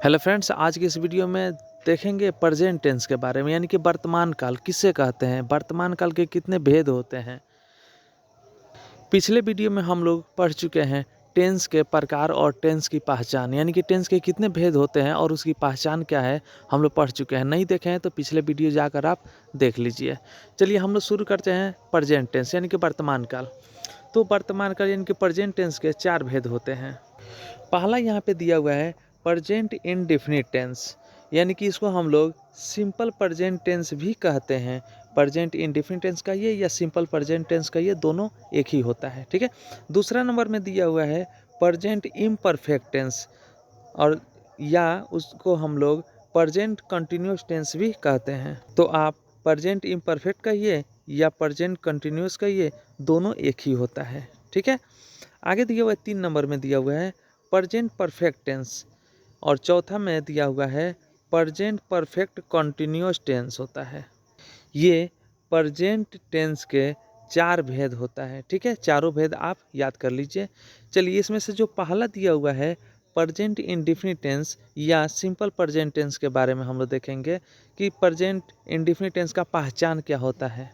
Hello friends, आज की इस वीडियो में देखेंगे प्रेजेंट टेंस के बारे में, यानी कि वर्तमान काल किसे कहते हैं, वर्तमान काल के कितने भेद होते हैं। पिछले वीडियो में हम लोग पढ़ चुके हैं टेंस के प्रकार और टेंस की पहचान, यानी कि टेंस के कितने भेद होते हैं और उसकी पहचान क्या है, हम लोग पढ़ चुके हैं। नहीं देखे हैं तो पिछले वीडियो जाकर आप देख लीजिए। चलिए हम लोग शुरू करते हैं प्रेजेंट टेंस यानी कि वर्तमान काल। तो वर्तमान काल यानी कि प्रेजेंट टेंस के 4 भेद होते हैं। पहला यहाँ पे दिया हुआ है प्रेजेंट इंडेफिनिट टेंस, यानी कि इसको हम लोग सिंपल प्रेजेंट टेंस भी कहते हैं। प्रेजेंट इंडेफिनिट टेंस कहिए या सिंपल प्रेजेंट टेंस कहिए, दोनों एक ही होता है, ठीक है। दूसरा नंबर में दिया हुआ है प्रेजेंट इम्परफेक्ट टेंस, और या उसको हम लोग प्रेजेंट कंटिन्यूस टेंस भी कहते हैं। तो आप प्रेजेंट इम्परफेक्ट कहिए या प्रेजेंट कंटिन्यूस कहिए, दोनों एक ही होता है, ठीक है। आगे दिया हुआ है 3 नंबर में दिया हुआ है प्रेजेंट परफेक्ट टेंस, और चौथा में दिया हुआ है प्रेजेंट परफेक्ट कंटिन्यूअस टेंस होता है। ये प्रेजेंट टेंस के 4 भेद होता है, ठीक है। चारों भेद आप याद कर लीजिए। चलिए इसमें से जो पहला दिया हुआ है प्रेजेंट इंडेफिनिट टेंस या सिंपल प्रेजेंट टेंस के बारे में हम लोग देखेंगे कि प्रेजेंट इंडेफिनिट टेंस का पहचान क्या होता है।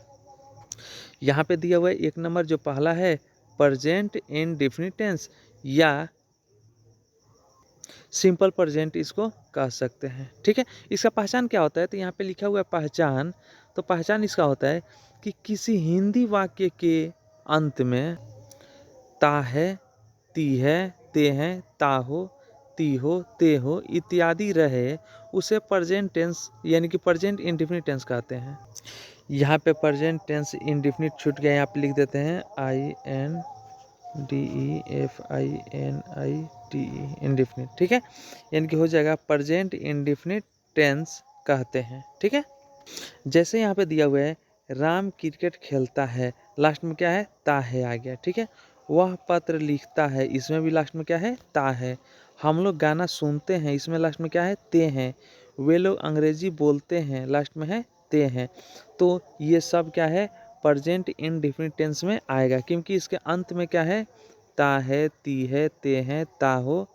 यहाँ पे दिया हुआ है 1 नंबर जो पहला है प्रेजेंट इंडेफिनिट टेंस या सिंपल प्रेजेंट इसको कह सकते हैं, ठीक है। इसका पहचान क्या होता है, तो यहाँ पे लिखा हुआ है पहचान। तो पहचान इसका होता है कि किसी हिंदी वाक्य के अंत में ता है, ती है, ते हैं, ता हो, ती हो, ते हो इत्यादि रहे, उसे प्रेजेंट टेंस यानी कि प्रेजेंट इंडेफिनिट टेंस कहते हैं। यहाँ पे प्रेजेंट टेंस इंडेफिनिट छूट गया, यहाँ पे लिख देते हैं INDEFINIT इंडेफिनिट, ठीक है। यानी कि हो जाएगा प्रेजेंट इंडेफिनिट टेंस कहते हैं, ठीक है। जैसे यहाँ पे दिया हुआ है राम क्रिकेट खेलता है, लास्ट में क्या है, ता है आ गया, ठीक है। वह पत्र लिखता है, इसमें भी लास्ट में क्या है, ता है। हम लोग गाना सुनते हैं, इसमें लास्ट में क्या है, ते हैं। वे लोग अंग्रेजी बोलते हैं, लास्ट में है ते हैं। तो ये सब क्या है, प्रेजेंट इंडेफिनिट टेंस में आएगा, क्योंकि इसके अंत में क्या है, ता है, ती है, ते हैं, ता हो,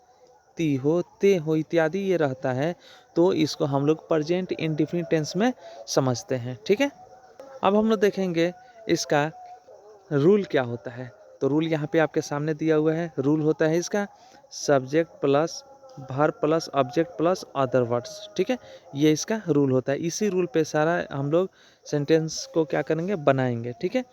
ती हो, ते हो इत्यादि ये रहता है। तो इसको हम लोग प्रेजेंट इंडेफिनिट टेंस में समझते हैं, ठीक है। अब हम लोग देखेंगे इसका रूल क्या होता है। तो रूल यहाँ पे आपके सामने दिया हुआ है। रूल होता है इसका subject plus verb plus object plus other words, ठीक है। ये इसका रूल होता है। इसी रूल पे सारा हम लोग सेंटेंस को क्या करेंगे, बनाएंगे, ठीक है।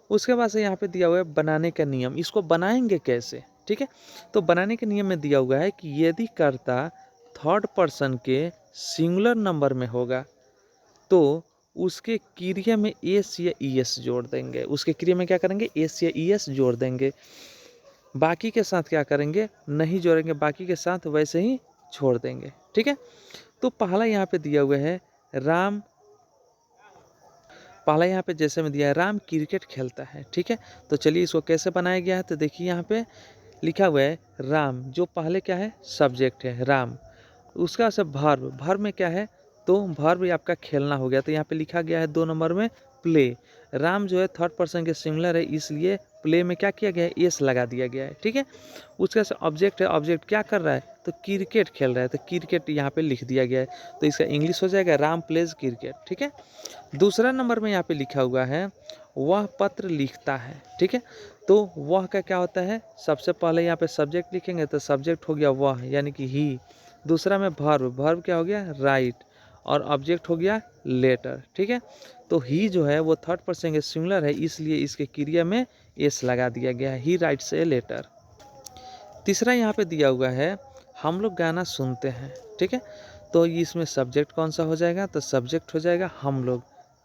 उसके बाद से यहाँ पे दिया हुआ है बनाने का नियम, इसको बनाएंगे कैसे, ठीक है। तो बनाने के नियम में दिया हुआ है कि यदि कर्ता थर्ड पर्सन के सिंगुलर नंबर में होगा तो उसके क्रिया में एस या ईएस जोड़ देंगे। उसके क्रिया में क्या करेंगे, एस या ईएस जोड़ देंगे। बाकी के साथ क्या करेंगे, नहीं जोड़ेंगे, बाकी के साथ वैसे ही छोड़ देंगे, ठीक है। तो पहला यहाँ पे दिया हुआ है राम, पहला यहाँ पे जैसे में दिया है राम क्रिकेट खेलता है, ठीक है। तो चलिए इसको कैसे बनाया गया है, तो देखिए यहाँ पे लिखा हुआ है राम, जो पहले क्या है, सब्जेक्ट है राम, उसका सब वर्ब, वर्ब में क्या है, तो वर्ब आपका खेलना हो गया। तो यहाँ पे लिखा गया है 2 नंबर में प्ले। राम जो है थर्ड पर्सन के सिंगुलर है, इसलिए प्ले में क्या किया गया है, एस लगा दिया गया है, ठीक है। उसका ऑब्जेक्ट है, ऑब्जेक्ट क्या कर रहा है, तो क्रिकेट खेल रहा है, तो क्रिकेट यहाँ पे लिख दिया गया है। तो इसका इंग्लिश हो जाएगा राम प्लेज क्रिकेट, ठीक है। दूसरा नंबर में यहाँ पे लिखा हुआ है वह पत्र लिखता है, ठीक है। तो वह का क्या होता है, सबसे पहले यहाँ पे सब्जेक्ट लिखेंगे, तो सब्जेक्ट हो गया वह यानी कि ही। दूसरा में वर्ब, वर्ब क्या हो गया, राइट, और ऑब्जेक्ट हो गया लेटर, ठीक है। तो ही जो है वो थर्ड पर्सन के सिंगुलर है, इसलिए इसके क्रिया में एस लगा दिया गया है, ही राइट्स ए लेटर। तीसरा यहाँ पे दिया हुआ है हम लोग गाना सुनते हैं, ठीक है। तो इसमें सब्जेक्ट कौन सा हो जाएगा, तो सब्जेक्ट हो जाएगा हम लोग।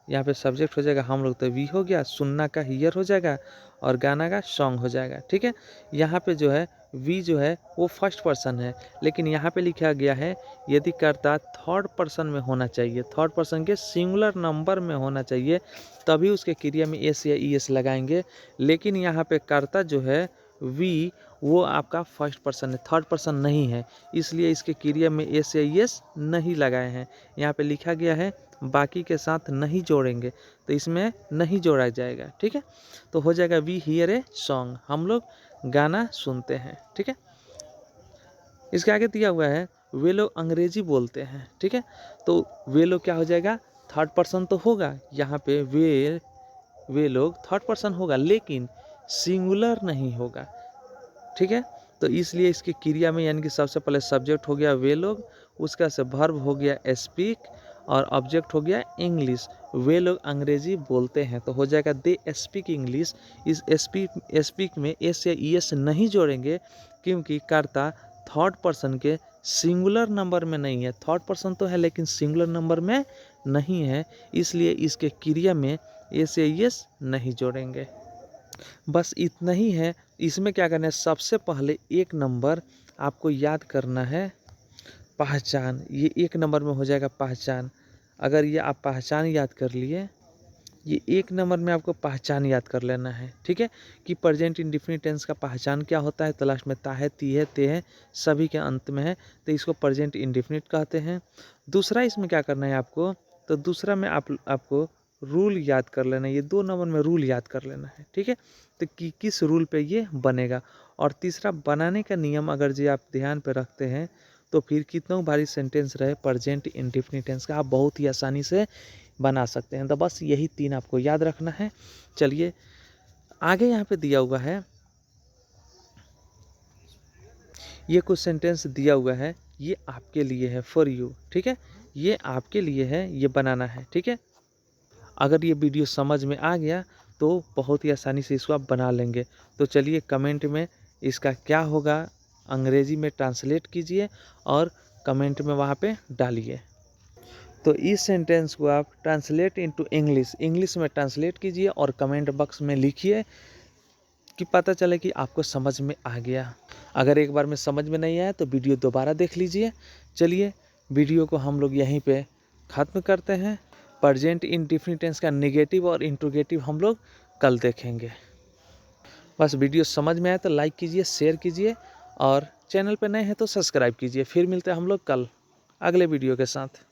यहाँ पे सब्जेक्ट हो जाएगा हम लोग, तो वी हो गया, सुनना का हियर हो जाएगा, और गाना का सॉन्ग हो जाएगा, ठीक है। यहाँ पे जो है वी जो है वो फर्स्ट पर्सन है, लेकिन यहाँ पे लिखा गया है यदि कर्ता थर्ड पर्सन में होना चाहिए, थर्ड पर्सन के सिंगुलर नंबर में होना चाहिए, तभी उसके क्रिया में एस या ई एस लगाएंगे। लेकिन यहाँ पे कर्ता जो है वी, वो आपका फर्स्ट पर्सन है, थर्ड पर्सन नहीं है, इसलिए इसके क्रिया में एस या ई एस नहीं लगाए हैं। यहाँ पे लिखा गया है बाकी के साथ नहीं जोड़ेंगे, तो इसमें नहीं जोड़ा जाएगा, ठीक है। तो हो जाएगा वी हियर ए सॉन्ग, हम लोग गाना सुनते हैं, ठीक है। इसके आगे दिया हुआ है वे लोग अंग्रेजी बोलते हैं, ठीक है। तो वे लोग क्या हो जाएगा, थर्ड पर्सन तो होगा यहाँ पे, वे लोग थर्ड पर्सन होगा लेकिन सिंगुलर नहीं होगा, ठीक है। तो इसलिए इसकी क्रिया में यानी कि सबसे पहले सब्जेक्ट हो गया वे लोग, उसका से वर्ब हो गया स्पीक और ऑब्जेक्ट हो गया इंग्लिश। वे लोग अंग्रेजी बोलते हैं तो हो जाएगा दे स्पीक इंग्लिश। इस स्पीक में एस या ईएस नहीं जोड़ेंगे क्योंकि कर्ता थर्ड पर्सन के सिंगुलर नंबर में नहीं है। थर्ड पर्सन तो है लेकिन सिंगुलर नंबर में नहीं है, इसलिए इसके क्रिया में एस या ईएस नहीं जोड़ेंगे। बस इतना ही है। इसमें क्या करना है, सबसे पहले एक नंबर आपको याद करना है पहचान। ये एक नंबर में हो जाएगा पहचान। अगर ये आप पहचान याद कर लिए, ये एक नंबर में आपको पहचान याद कर लेना है, ठीक है। कि प्रेजेंट इंडेफिनिट टेंस का पहचान क्या होता है, तो लास्ट में ता है, ती है, ते है, सभी के अंत में है, तो इसको प्रेजेंट इंडेफिनिट कहते हैं। दूसरा इसमें क्या करना है आपको, तो दूसरा में आपको रूल याद कर लेना है। ये 2 नंबर में रूल याद कर लेना है, ठीक है। तो किस रूल पे ये बनेगा। और तीसरा बनाने का नियम अगर जी आप ध्यान पे रखते हैं तो फिर कितना भारी सेंटेंस रहे प्रेजेंट इंडेफिनिट टेंस का आप बहुत ही आसानी से बना सकते हैं। तो बस यही 3 आपको याद रखना है। चलिए आगे यहाँ पे दिया हुआ है, ये कुछ सेंटेंस दिया हुआ है, ये आपके लिए है, फॉर यू, ठीक है। ये आपके लिए है, ये बनाना है, ठीक है। अगर ये वीडियो समझ में आ गया तो बहुत ही आसानी से इसको आप बना लेंगे। तो चलिए कमेंट में इसका क्या होगा अंग्रेजी में ट्रांसलेट कीजिए और कमेंट में वहाँ पे डालिए। तो इस सेंटेंस को आप ट्रांसलेट इनटू इंग्लिश में ट्रांसलेट कीजिए और कमेंट बॉक्स में लिखिए कि पता चले कि आपको समझ में आ गया। अगर एक बार में समझ में नहीं आया तो वीडियो दोबारा देख लीजिए। चलिए वीडियो को हम लोग यहीं पे ख़त्म करते हैं। प्रेजेंट इंडेफिनिट टेंस का नेगेटिव और इंट्रोगेटिव हम लोग कल देखेंगे। बस वीडियो समझ में आया तो लाइक कीजिए, शेयर कीजिए और चैनल पे नए हैं तो सब्सक्राइब कीजिए। फिर मिलते हैं हम लोग कल अगले वीडियो के साथ।